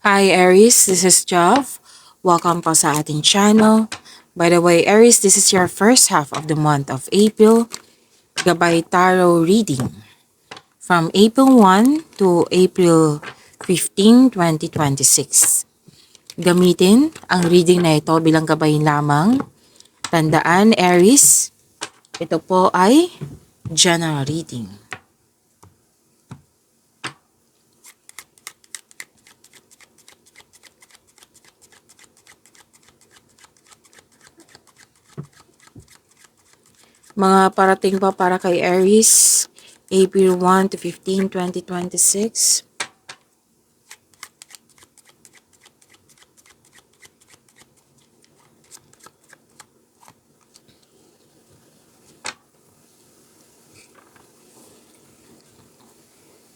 Hi Aries, this is Jav. Welcome po sa ating channel. By the way, Aries, this is your first half of the month of April. Gabay Tarot reading from April 1 to April 15, 2026. Gamitin ang reading na ito bilang gabay lamang. Tandaan, Aries, ito po ay general reading. Mga parating pa para kay Aries, April 1 to 15, 2026.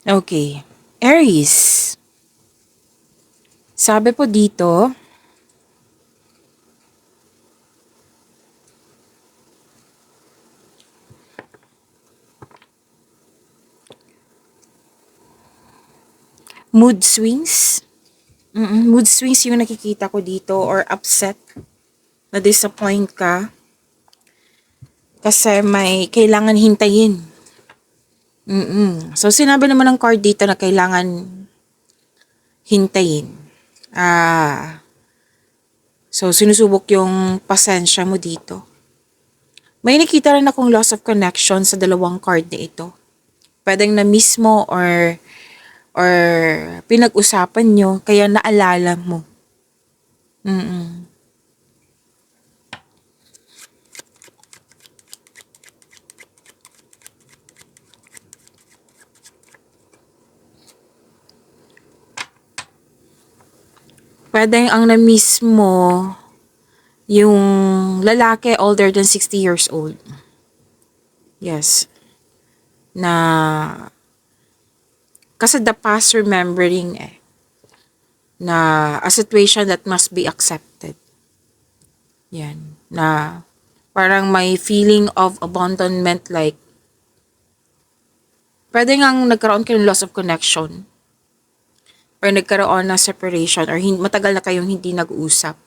Okay. Aries. Sabi po dito, mood swings. Mood swings yung nakikita ko dito or upset. Na-disappoint ka. Kasi may kailangan hintayin. So, sinabi naman ng card dito na kailangan hintayin. So, sinusubok yung pasensya mo dito. May nakita rin akong loss of connection sa dalawang card na ito. Pwedeng na mismo or pinag-usapan nyo, kaya naalala mo. Pwedeng ang na-miss mo yung lalaki older than 60 years old. Yes. Na, kasi the past remembering na a situation that must be accepted. Yan. Na parang may feeling of abandonment, like pwede ngang nagkaroon kayo ng loss of connection or nagkaroon ng separation or matagal na kayong hindi nag-uusap.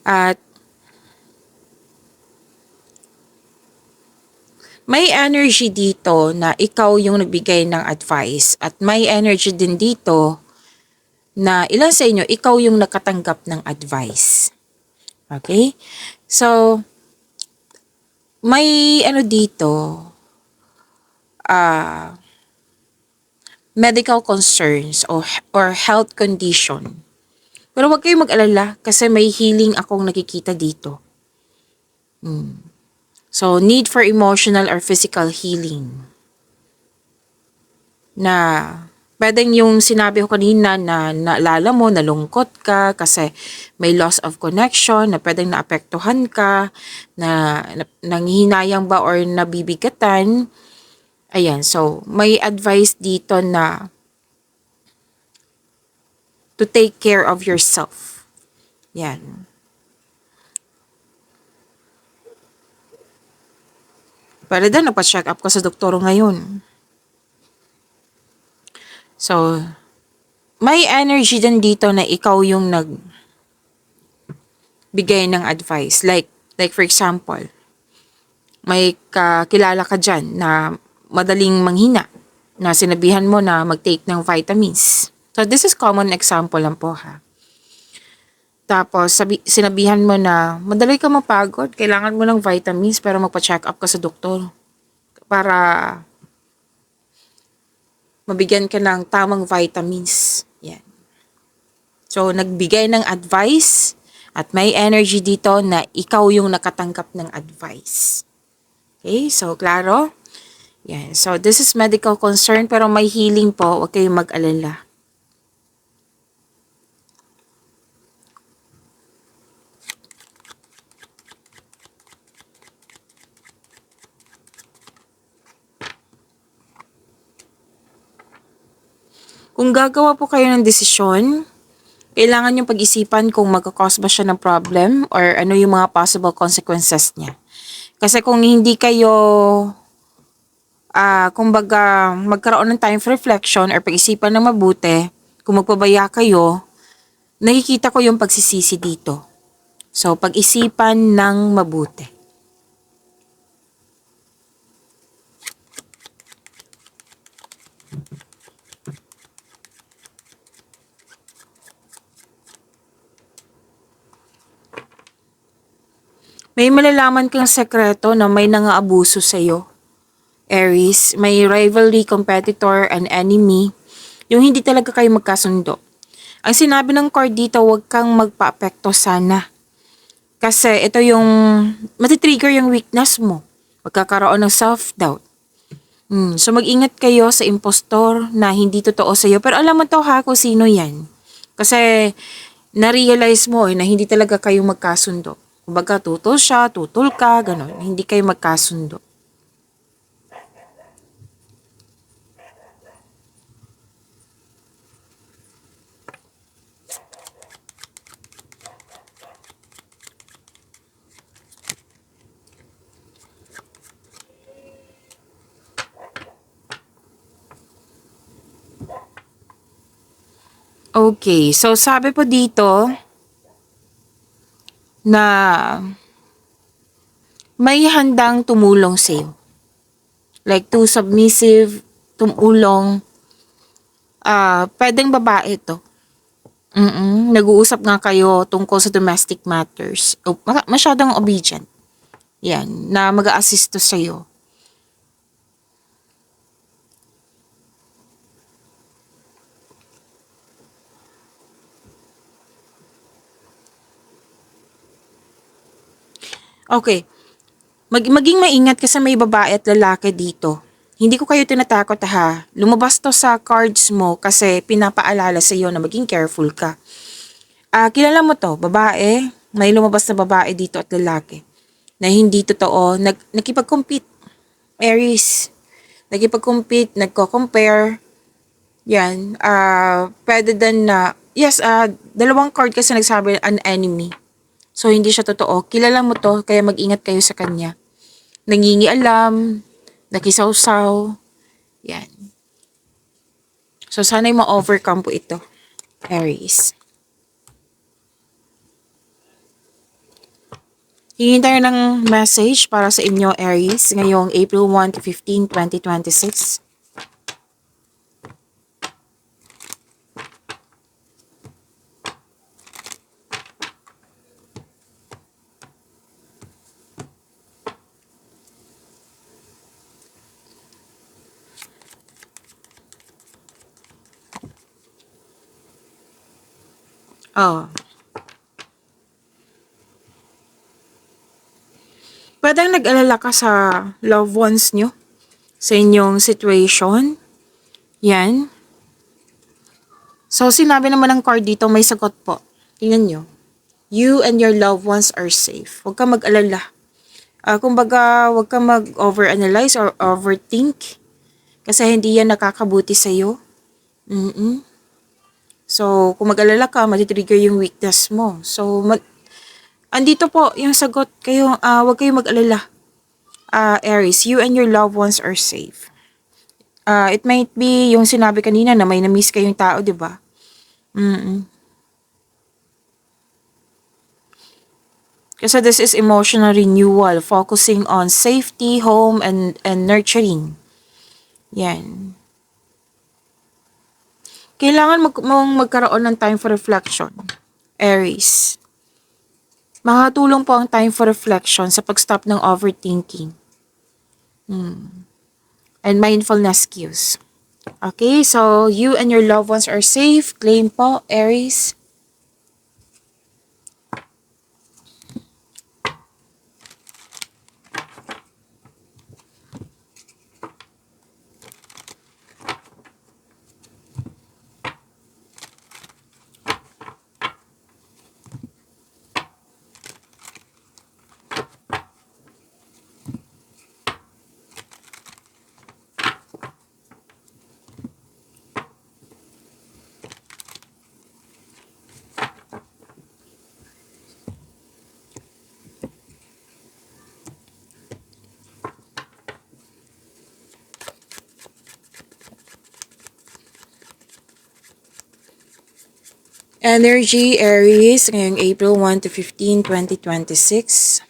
At may energy dito na ikaw yung nagbigay ng advice at may energy din dito na ilan sa inyo, ikaw yung nakatanggap ng advice. Okay? So, may dito, medical concerns or health condition. Pero wag kayong mag-alala kasi may healing akong nakikita dito. So, need for emotional or physical healing. Na pwedeng yung sinabi ko kanina na naalala mo, nalungkot ka kasi may loss of connection, na pwedeng naapektuhan ka, na nanghihinayang ba or nabibigatan. Ayan, so may advice dito na to take care of yourself. Yan. Para din, nagpa-check up ka sa doktor ngayon. So, may energy din dito na ikaw yung nagbigay ng advice. Like for example, may kakilala ka dyan na madaling manghina, na sinabihan mo na mag-take ng vitamins. So, this is common example lang po ha. Tapos, sinabihan mo na madali ka mapagod, kailangan mo ng vitamins pero magpa-check up ka sa doktor para mabigyan ka ng tamang vitamins. Yan. So, nagbigay ng advice at may energy dito na ikaw yung nakatanggap ng advice. Okay, so klaro? Yan. So, this is medical concern pero may healing po. Huwag kayong mag-alala. Kung gagawa po kayo ng desisyon, kailangan yung pag-isipan kung magkakause ba siya ng problem or ano yung mga possible consequences niya. Kasi kung hindi kayo, kumbaga, magkaroon ng time for reflection or pag-isipan ng mabuti, kung magpabaya kayo, nakikita ko yung pagsisisi dito. So, pag-isipan ng mabuti. May malalaman kang sekreto na may nangaabuso sa'yo. Aries, may rivalry, competitor, and enemy. Yung hindi talaga kayo magkasundo. Ang sinabi ng card dito, huwag kang magpa-apekto sana. Kasi ito yung matitrigger yung weakness mo. Magkakaroon ng self-doubt. So mag-ingat kayo sa impostor na hindi totoo sa'yo. Pero alam mo to ha kung sino yan. Kasi na-realize mo na hindi talaga kayo magkasundo. Kumbaga tutol siya, tutol ka, gano'n. Hindi kayo magkasundo. Okay, so sabi po dito na may handang tumulong sa'yo. Like too submissive, tumulong. Pwedeng babae to. Nag-uusap nga kayo tungkol sa domestic matters. Masyadong obedient. Yan, na mag-a-assist to sa'yo. Okay. Maging maingat kasi may babae at lalaki dito. Hindi ko kayo tinatakot ha. Lumabas to sa cards mo kasi pinapaalala sa iyo na maging careful ka. Kilala mo to, babae. May lumabas na babae dito at lalaki. Na hindi totoo. Nakipag-compete. Aries. Nakipag-compete, nagko-compare. Yan. Pwede din na, yes, dalawang card kasi nagsabi an enemy. So, hindi siya totoo. Kilala mo to, kaya mag-ingat kayo sa kanya. Nangingialam, nakisawsaw. Yan. So, sana'y ma-overcome po ito, Aries. Hingin tayo ng message para sa inyo, Aries, ngayong April 1 to 15, 2026. Pwedeng nag-alala ka sa loved ones nyo, sa inyong situation. Yan. So, sinabi naman ng card dito, may sagot po. Tingnan nyo. You and your loved ones are safe. Huwag kang mag-alala. Kumbaga, huwag kang mag-overanalyze or overthink. Kasi hindi yan nakakabuti sa'yo. So, kung mag-alala ka, matitrigger yung weakness mo. So, andito po yung sagot. Huwag kayong mag-alala. Aries, you and your loved ones are safe. It might be yung sinabi kanina na may na-miss kayong tao, di ba? Kasi this is emotional renewal, focusing on safety, home, and nurturing. Yan. Kailangan mong magkaroon ng time for reflection, Aries. Makatulong po ang time for reflection sa pag-stop ng overthinking. And mindfulness cues. Okay, so you and your loved ones are safe. Claim po, Aries. Energy, Aries, ngayong April 1 to 15, 2026.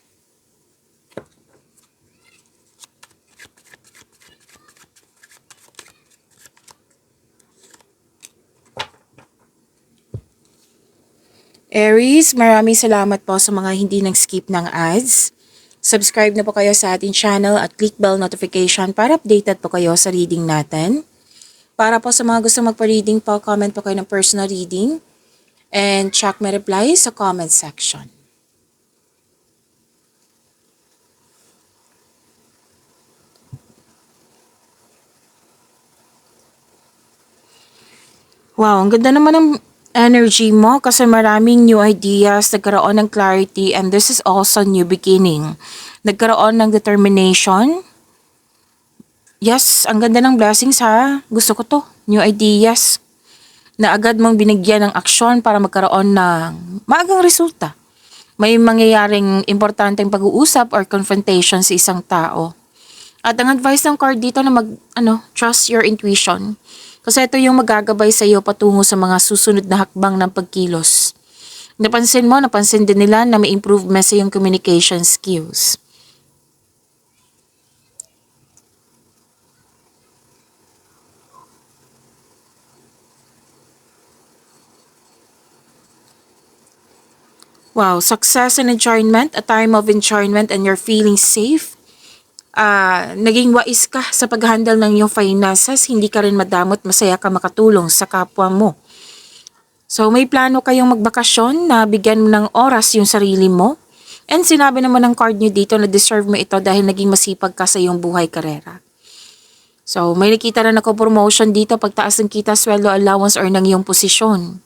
Aries, maraming salamat po sa mga hindi nag-skip ng ads. Subscribe na po kayo sa ating channel at click bell notification para updated po kayo sa reading natin. Para po sa mga gusto magpa-reading po, comment po kayo ng personal reading and check my reply sa comment section. Wow, ang ganda naman ng energy mo kasi maraming new ideas, nagkaroon ng clarity, and this is also new beginning. Nagkaroon ng determination. Yes, ang ganda ng blessings ha. Gusto ko to. New ideas na agad mong binigyan ng aksyon para magkaroon ng maagang resulta. May mangyayaring importanteng pag-uusap or confrontation sa isang tao. At ang advice ng card dito na trust your intuition. Kasi ito yung magagabay sa iyo patungo sa mga susunod na hakbang ng pagkilos. Napansin din nila na may improvement sa iyong communication skills. Wow, success and enjoyment, a time of enjoyment and you're feeling safe. Naging wais ka sa pag-handle ng iyong finances, hindi ka rin madamot, masaya ka makatulong sa kapwa mo. So may plano kayong magbakasyon na bigyan mo ng oras yung sarili mo. And sinabi naman ng card nyo dito na deserve mo ito dahil naging masipag ka sa iyong buhay karera. So may nakita na ako promotion dito, pagtaas ng kita, sweldo, allowance or ng iyong posisyon.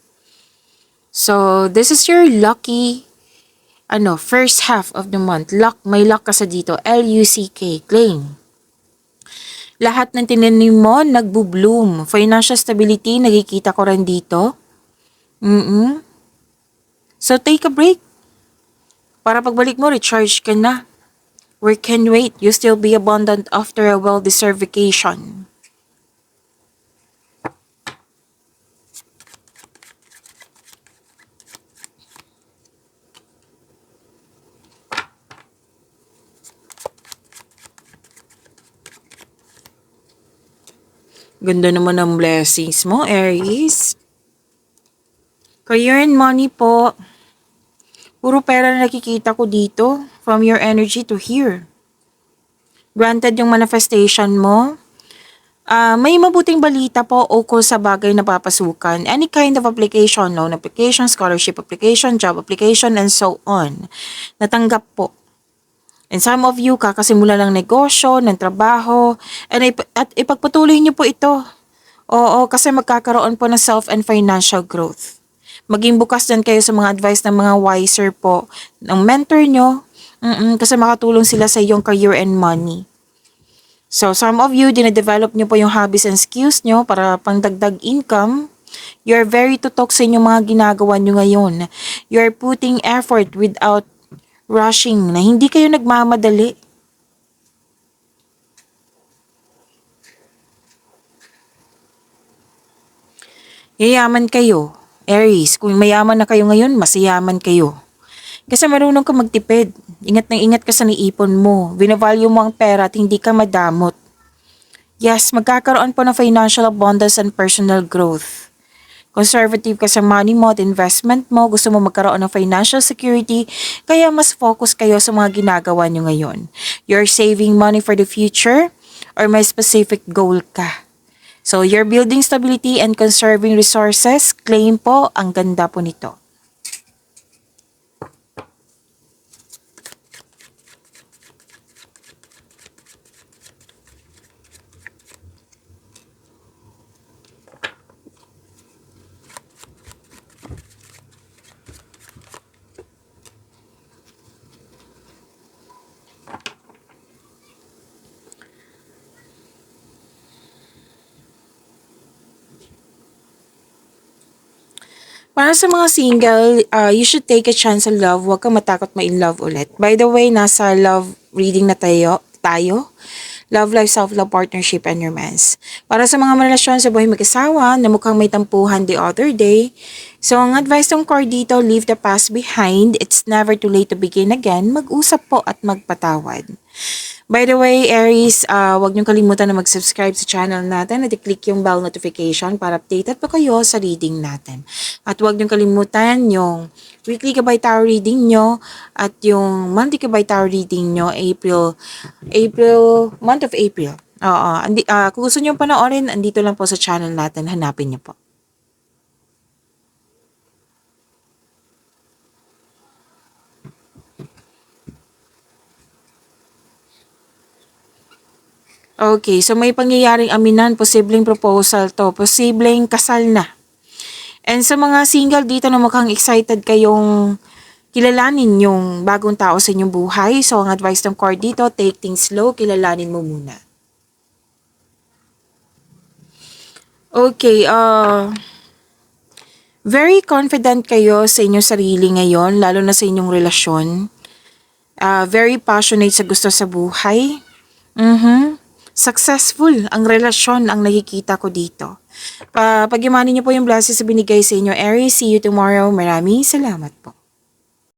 So this is your lucky first half of the month. May luck ka sa dito. L-U-C-K, claim. Lahat ng tinanim mo, nagbo-bloom. Financial stability, nakikita ko rin dito. So take a break. Para pagbalik mo, recharge ka na. Work can wait. You still be abundant after a well-deserved vacation. Ganda naman ng blessings mo, Aries. Career and money po. Puro pera na nakikita ko dito. From your energy to here. Granted yung manifestation mo. May mabuting balita po ukol sa bagay na papasukan. Any kind of application, loan application, scholarship application, job application, and so on. Natanggap po. And some of you, kakasimula ng negosyo, ng trabaho, at ipagpatuloy niyo po ito. Oo, kasi magkakaroon po ng self and financial growth. Maging bukas din kayo sa mga advice ng mga wiser po, ng mentor nyo, kasi makatulong sila sa iyong career and money. So, some of you, dinedevelop nyo po yung hobbies and skills nyo para pangdagdag income. You're very tutok sa inyong mga ginagawa nyo ngayon. You're putting effort without rushing, na hindi kayo nagmamadali. Yayaman kayo, Aries. Kung mayaman na kayo ngayon, mas yaman kayo. Kasi marunong ka magtipid. Ingat ka sa niipon mo. Binavalue mo ang pera at hindi ka madamot. Yes, magkakaroon po ng financial abundance and personal growth. Conservative ka sa money mo at investment mo, gusto mo magkaroon ng financial security, kaya mas focus kayo sa mga ginagawa nyo ngayon. You're saving money for the future or may specific goal ka. So, you're building stability and conserving resources. Claim po, ang ganda po nito. Para sa mga single, you should take a chance sa love. Huwag kang matakot ma-in love ulit. By the way, nasa love reading na tayo. love life, self-love, partnership, and romance. Para sa mga relasyon sa buhay mag-asawa na mukhang may tampuhan the other day, so ang advice ng card dito, leave the past behind. It's never too late to begin again. Mag-usap po at magpatawad. By the way, Aries, huwag niyong kalimutan na mag-subscribe sa channel natin at i-click yung bell notification para updated pa kayo sa reading natin. At huwag niyong kalimutan yung weekly Gabay Tarot reading nyo at yung monthly Gabay Tarot reading nyo, month of April. Oo, kung gusto niyo panoorin, andito lang po sa channel natin, hanapin niyo po. Okay, so may pangyayaring aminan, posibleng proposal to, posibleng kasal na. And sa mga single dito na mukhang excited kayong kilalanin yung bagong tao sa inyong buhay, so ang advice ng card dito, take things slow, kilalanin mo muna. Okay, very confident kayo sa inyong sarili ngayon, lalo na sa inyong relasyon. Very passionate sa gusto sa buhay. Successful ang relasyon ang nakikita ko dito. Pagyamanin niyo po yung blessings sa binigay sa inyo, Aries. See you tomorrow. Maraming salamat po.